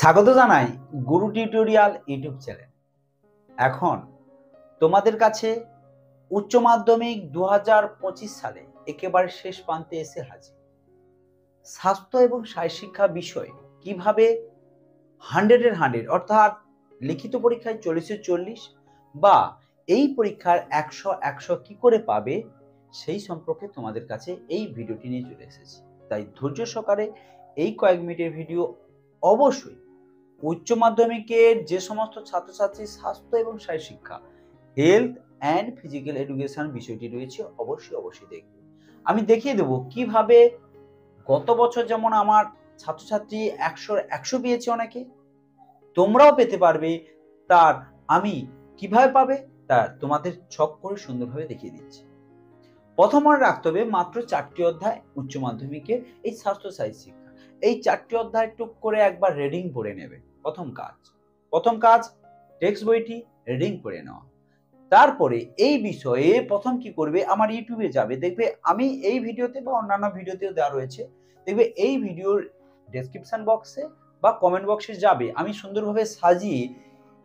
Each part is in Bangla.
স্বাগত জানাই গুরু টিউটোরিয়াল ইউটিউব চ্যানেল। এখন তোমাদের কাছে উচ্চ মাধ্যমিক 2025 সালে একেবারে শেষ প্রান্তে এসে হাজির। স্বাস্থ্য এবং শারীরশিক্ষা বিষয় কিভাবে 100-এর 100 অর্থাৎ লিখিত পরীক্ষায় 40-এর 40 বা এই পরীক্ষার 100 কি করে পাবে সেই সম্পর্কে তোমাদের কাছে এই ভিডিওটি নিয়ে চলে এসেছি। তাই ধৈর্য সহকারে এই কয়েক মিনিটের ভিডিও অবশ্যই উচ্চ মাধ্যমিকের যে সমস্ত ছাত্রছাত্রী স্বাস্থ্য এবং শারীর শিক্ষা হেলথ অ্যান্ড ফিজিক্যাল এডুকেশন বিষয়টি রয়েছে অবশ্যই দেখবে। আমি দেখিয়ে দেবো কিভাবে গত বছর যেমন আমার ছাত্রছাত্রী 100 পেয়েছে, অনেকে তোমরাও পেতে পারবে। তার আমি কিভাবে পাবে তা তোমাদের ছক করে সুন্দরভাবে দেখিয়ে দিচ্ছি। প্রথম মনে রাখতে হবে মাত্র 4টি অধ্যায় উচ্চ মাধ্যমিকের এই স্বাস্থ্য শারীর শিক্ষা। এই 4টি অধ্যায় টুক করে একবার রিডিং পড়ে নেবে। প্রথম কাজ টেক্সট বইটি রিডিং পড়ে নেওয়া। তারপরে এই বিষয়ে প্রথম কি করবে, আমার ইউটিউবে যাবে, দেখবে আমি এই ভিডিওতে বা অন্যান্য ভিডিওতেও দেওয়া রয়েছে, দেখবে এই ভিডিওর ডেসক্রিপশন বক্সে বা কমেন্ট বক্সে যাবে, আমি সুন্দরভাবে সাজিয়ে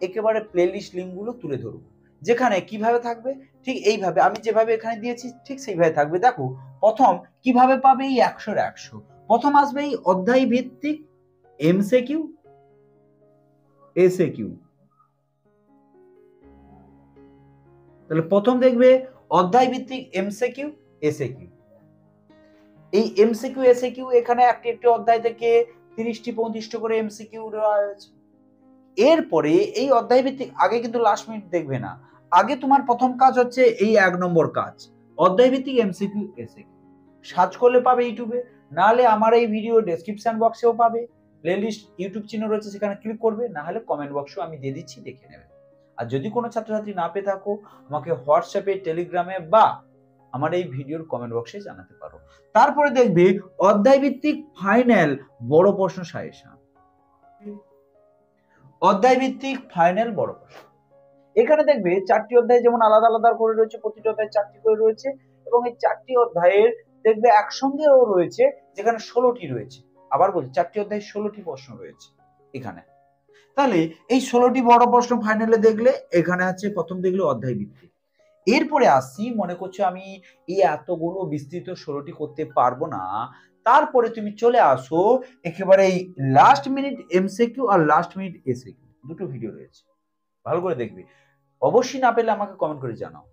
একেবারে প্লেলিস্ট লিঙ্কগুলো তুলে ধরবো, যেখানে কিভাবে থাকবে ঠিক এইভাবে আমি যেভাবে এখানে দিয়েছি ঠিক সেইভাবে থাকবে। দেখো প্রথম কিভাবে পাবে এই 100-এর 100। প্রথম আসবে এই অধ্যায় ভিত্তিক এমসিকিউ এসএকিউ। তাহলে প্রথম দেখবে অধ্যায় ভিত্তিক এমসিকিউ এসএকিউ। এই এমসিকিউ এসএকিউ এখানে একটি অধ্যায় থেকে 30টি 35টি করে এমসিকিউ দেওয়া হয়েছে। এরপরে এই অধ্যায় ভিত্তিক আগে কিন্তু লাস্ট মিনিট দেখবে না, আগে তোমার প্রথম কাজ হচ্ছে এই 1 নম্বর কাজ অধ্যায় ভিত্তিক এমসিকিউ এসএকিউ। সার্চ করলে পাবে ইউটিউবে, নাহলে আমার এই ভিডিও ডেসক্রিপশন বক্সেও পাবে, প্লেলিস্ট ইউটিউব চিহ্ন রয়েছে সেখানে ক্লিক করবে, নাহলে কমেন্ট বক্সেও আমি দিয়ে দিচ্ছি, দেখে নেবে। আর যদি কোনো ছাত্রছাত্রী না পেয়ে থাকো আমাকে হোয়াটসঅ্যাপে টেলিগ্রামে বা আমার এই ভিডিওর কমেন্ট বক্সে জানাতে পারো। তারপরে দেখবে অধ্যায় ভিত্তিক ফাইনাল বড় প্রশ্ন সাজেশন। অধ্যায় ভিত্তিক ফাইনাল বড় প্রশ্ন, এখানে দেখবে 4টি অধ্যায় যেমন আলাদা আলাদা করে রয়েছে, প্রতিটি অধ্যায় 4টি করে রয়েছে, এবং এই 4টি অধ্যায়ের দেখবে একসঙ্গেও রয়েছে যেখানে 16টি রয়েছে। আবার বলছি 4টি অধ্যায় 16টি প্রশ্ন রয়েছে এখানে। তাহলে এই 16টি বড় প্রশ্ন ফাইনালে দেখলে এখানে আছে প্রথম দেখলে অধ্যায় ভিত্তিক। এরপরে আসছি, মনে করছো আমি এই এতগুলো বিস্তৃত 16টি করতে পারবো না, তারপরে তুমি চলে আসো একেবারে এই লাস্ট মিনিট এমসিকিউ আর লাস্ট মিনিট এসিকিউ, দুটো ভিডিও রয়েছে, ভালো করে দেখবে। অবশ্যই না পেলে আমাকে কমেন্ট করে জানাও,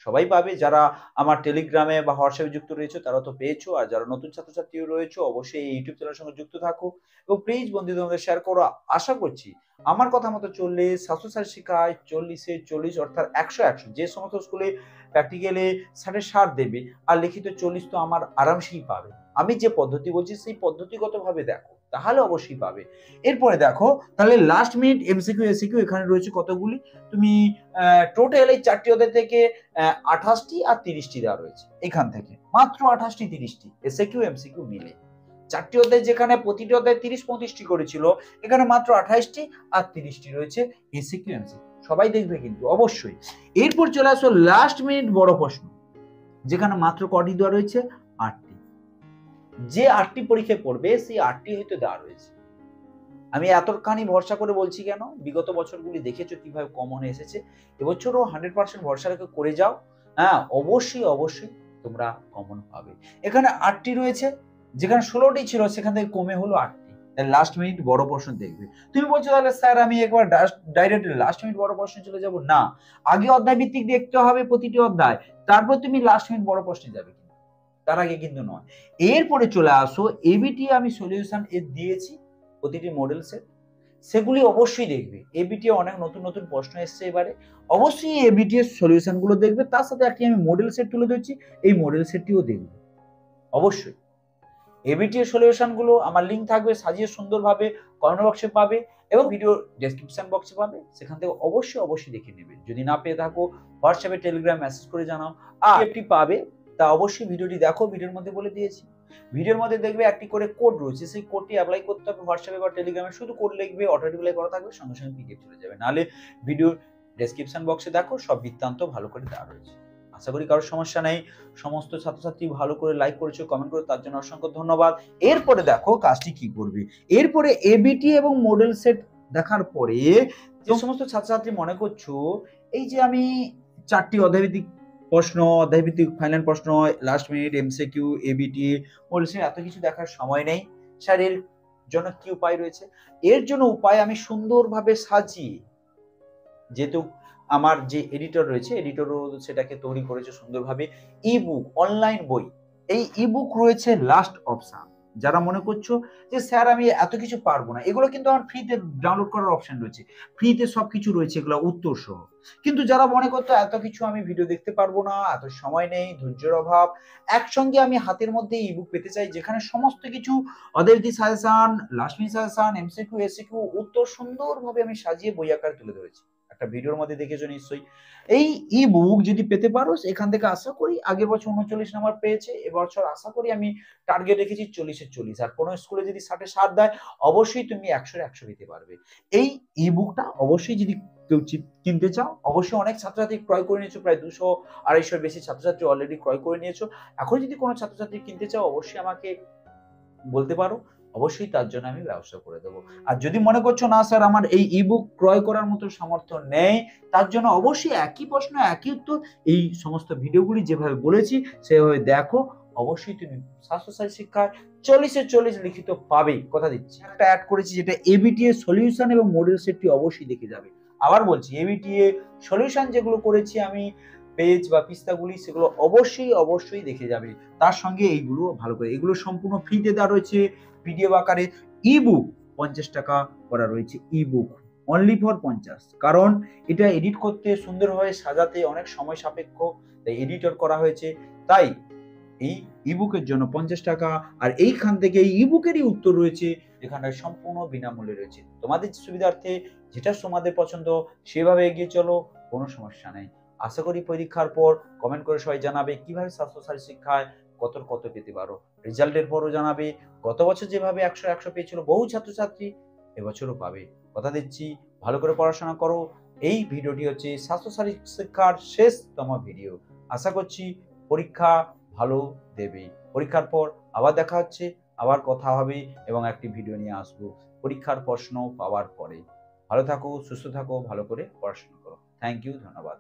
সবাই পাবে। যারা আমার টেলিগ্রামে বা হোয়াটসঅ্যাপে যুক্ত রয়েছে তারা তো পেয়েছো, আর যারা নতুন ছাত্রছাত্রীও রয়েছে অবশ্যই এই ইউটিউব চ্যানেলের সঙ্গে যুক্ত থাকো এবং প্লিজ বন্ধুদের শেয়ার করো। আশা করছি আমার কথা মতো চললে স্বাস্থ্য শারীর শিক্ষায় 40-এ 40 অর্থাৎ 100 যে সমস্ত স্কুলে প্র্যাকটিক্যালে 60 দেবে আর লিখিত 40 তো আমার আরামসেই পাবে। আমি যে পদ্ধতি বলছি সেই পদ্ধতিগতভাবে দেখো, তাহলে অবশ্যই পাবে। এরপরে দেখো তাহলে লাস্ট মিনিট এমসিকিউ এসিকিউ এখানে রয়েছে কতগুলি, তুমি টোটাল এই 4টি অধ্যায় থেকে 28টি আর 30টি দেওয়া রয়েছে, এখান থেকে মাত্র 28টি 30টি এসএকিউ এমসিকিউ মিলে 4টি অধ্যায়, যেখানে প্রতিটি অধ্যায় 30-35টি করেছিল, এখানে মাত্র 28টি আর 30টি রয়েছে এসএকিউ এমসিকিউ। সবাই দেখবে কিন্তু অবশ্যই। এরপর চলে আসো লাস্ট মিনিট বড় প্রশ্ন, যেখানে মাত্র কটি দেওয়া রয়েছে 8টি। যে 8টি পরীক্ষায় পড়বে সেই 8টি হয়তো দেওয়া রয়েছে। আমি এতখানি ভরসা করে বলছি কেন, বিগত বছরগুলি দেখেছো কিভাবে কমন এসেছে, এবছরও 100% ভরসা রেখে করে যাও। হ্যাঁ অবশ্যই তোমরা কমন পাবে। এখানে 8টি রয়েছে, যেখানে 16টি ছিল সেখান থেকে কমে হলো 8টি। লাস্ট মিনিট বড় প্রশ্ন দেখবে। তুমি বলছো তাহলে স্যার আমি একবার ডাইরেক্ট লাস্ট মিনিট বড় প্রশ্ন চলে যাব, না, আগে অধ্যায় ভিত্তিক দেখতে হবে প্রতিটি অধ্যায়, তারপর তুমি লাস্ট মিনিট বড় প্রশ্নে যাবে, তার আগে কিন্তু নয়। এরপরে চলে আসো এবিটি, আমি সলিউশন দিয়েছি প্রতিটি মডেল সেট, সেগুলি অবশ্যই দেখবে। এবিটি অনেক নতুন প্রশ্ন এসছে এবারে, অবশ্যই এবিটি এর সলিউশন গুলো দেখবে, তার সাথে একটি আমি মডেল সেট তুলে ধরছি, এই মডেল সেটটিও দেখবে অবশ্যই। এবিটি এর সলিউশন গুলো আমার লিংক থাকবে সাজিয়ে সুন্দরভাবে কমেন্ট বক্সে পাবে এবং ভিডিও ডেসক্রিপশন বক্সে পাবে, সেখান থেকে অবশ্যই দেখে নেবে। যদি না পেয়ে থাকো হোয়াটসঅ্যাপে টেলিগ্রাম মেসেজ করে জানাও। আর এটি পাবে তা অবশ্যই ভিডিওটি দেখো, ভিডিওর মধ্যে বলে দিয়েছি। ভিডিওর মধ্যে দেখবে একটি করে কোড রয়েছে, সেই কোডটি অ্যাপ্লাই করতে হবে হোয়াটসঅ্যাপে বা টেলিগ্রামে, শুধু কোড লিখবে, অটো রিপ্লাই করা থাকবে, সঙ্গে পিডিএফ চলে যাবে। নাহলে ভিডিও ডেসক্রিপশন বক্সে দেখো, সব বৃত্তান্ত ভালো করে দেওয়া রয়েছে। আশা করি কারোর সমস্যা নেই। সমস্ত ছাত্রছাত্রী ভালো করে লাইক করেছো, কমেন্ট করে, তার জন্য অসংখ্য ধন্যবাদ। এরপরে দেখো কাজটি কি করবে। এরপরে এবিটি এবং মডেল সেট দেখার পরে যে সমস্ত ছাত্রছাত্রী মনে করছো এই যে আমি 4টি অধ্যায়ভিত্তিক প্রশ্ন, অধ্যায়ভিত্তিক ফাইনাল প্রশ্ন, last minute MCQ, ABT, model set এত কিছু দেখার সময় নেই, স্যার এর জন্য কি উপায় রয়েছে? এর জন্য উপায় আমি সুন্দরভাবে সাজিয়ে, যেহেতু আমার যে এডিটর রয়েছে, এডিটরও সেটাকে তৈরি করেছে সুন্দরভাবে, ইবুক, অনলাইন বই, এই ইবুক রয়েছে লাস্ট অপশন। যারা মনে করছো যে স্যার আমি এত কিছু পারবো না, এগুলো কিন্তু আমার ফ্রিতে ডাউনলোড করার অপশন রয়েছে, ফ্রিতে সবকিছু রয়েছে এগুলো উত্তর সহ। কিন্তু যারা মনে করতো এত কিছু আমি ভিডিও দেখতে পারবো না, এত সময় নেই, ধৈর্যের অভাব, একসঙ্গে আমি হাতের মধ্যে ইবুক পেতে চাই যেখানে সমস্ত কিছু অদেরদি suggestion, last minute suggestion, MCQ, SCQ, উত্তর সুন্দরভাবে আমি সাজিয়ে বই আকারে তুলে ধরেছি, একটা ভিডিওর মধ্যে দেখেছো নিশ্চয়ই। এই ই বুক যদি পেতে পারো এখান থেকে আশা করি, আগের বছর 39 নাম্বার পেয়েছে, এবছর আশা করি আমি টার্গেট রেখেছি 40-এ 40, আর কোনো স্কুলে যদি 60-এ 60 দেয় অবশ্যই তুমি 100-এ 100 পেতে পারবে। এই ই বুকটা অবশ্যই যদি কেউ কিনতে চাও, অবশ্যই অনেক ছাত্রছাত্রী ক্রয় করে নিয়েছো, প্রায় 200-250 বেশি ছাত্রছাত্রী অলরেডি ক্রয় করে নিয়েছো। এখন যদি কোনো ছাত্রছাত্রী কিনতে চাও অবশ্যই আমাকে বলতে পারো, অবশ্যই তার জন্য আমি ব্যবস্থা করে দেবো। আর যদি মনে করছো না স্যার আমার এই ইবুক ক্রয় করার মতো সামর্থ্য নেই, তার জন্য অবশ্যই একই প্রশ্ন একই উত্তর এই সমস্ত ভিডিওগুলি যেভাবে বলেছি সেভাবে দেখো, অবশ্যই তুমি স্বাস্থ্যসাথী শিক্ষায় 40-এ 40 লিখিত পাবেই, কথা দিচ্ছি। একটা অ্যাড করেছি যেটা এবিটি এর সলিউশন এবং মডেল সেটটি অবশ্যই দেখে যাবে। আবার বলছি, এবিটি এর সলিউশন যেগুলো করেছি আমি পেজ বা পিস্তাগুলি, সেগুলো অবশ্যই দেখে যাবে। তার সঙ্গে এইগুলো ভালো করে, এগুলো সম্পূর্ণ ফ্রিতে দেওয়া রয়েছে পিডিএফ আকারে। ইবুক 50 টাকা করা রয়েছে, ইবুক অনলি ফর 50, কারণ এটা এডিট করতে সুন্দরভাবে সাজাতে অনেক সময় সাপেক্ষ, তাই এডিটর করা হয়েছে। তাই এই ইবুকের জন্য 50 টাকা, আর এইখান থেকে এই ইবুকেরই উত্তর রয়েছে যেখানে সম্পূর্ণ বিনামূল্যে রয়েছে। তোমাদের সুবিধার্থে যেটা তোমাদের পছন্দ সেভাবে এগিয়ে চলো, কোনো সমস্যা নেই। আশা করি পরীক্ষার পর কমেন্ট করে সবাই জানাবে কিভাবে স্বাস্থ্যসাথী শিক্ষায় কত পেতে পারো। রেজাল্টের পরও জানাবে, গত বছর যেভাবে 100-100 পেয়েছিল বহু ছাত্রছাত্রী, এবছরও পাবে, কথা দিচ্ছি। ভালো করে পড়াশোনা করো। এই ভিডিওটি হচ্ছে স্বাস্থ্যসাথী শিক্ষার শেষতম ভিডিও। আশা করছি পরীক্ষা ভালো দেবে। পরীক্ষার পর আবার দেখা হচ্ছে, আবার কথা হবে এবং একটি ভিডিও নিয়ে আসবো পরীক্ষার প্রশ্ন পাওয়ার পরে। ভালো থাকো, সুস্থ থাকো, ভালো করে পড়াশোনা করো। থ্যাংক ইউ, ধন্যবাদ।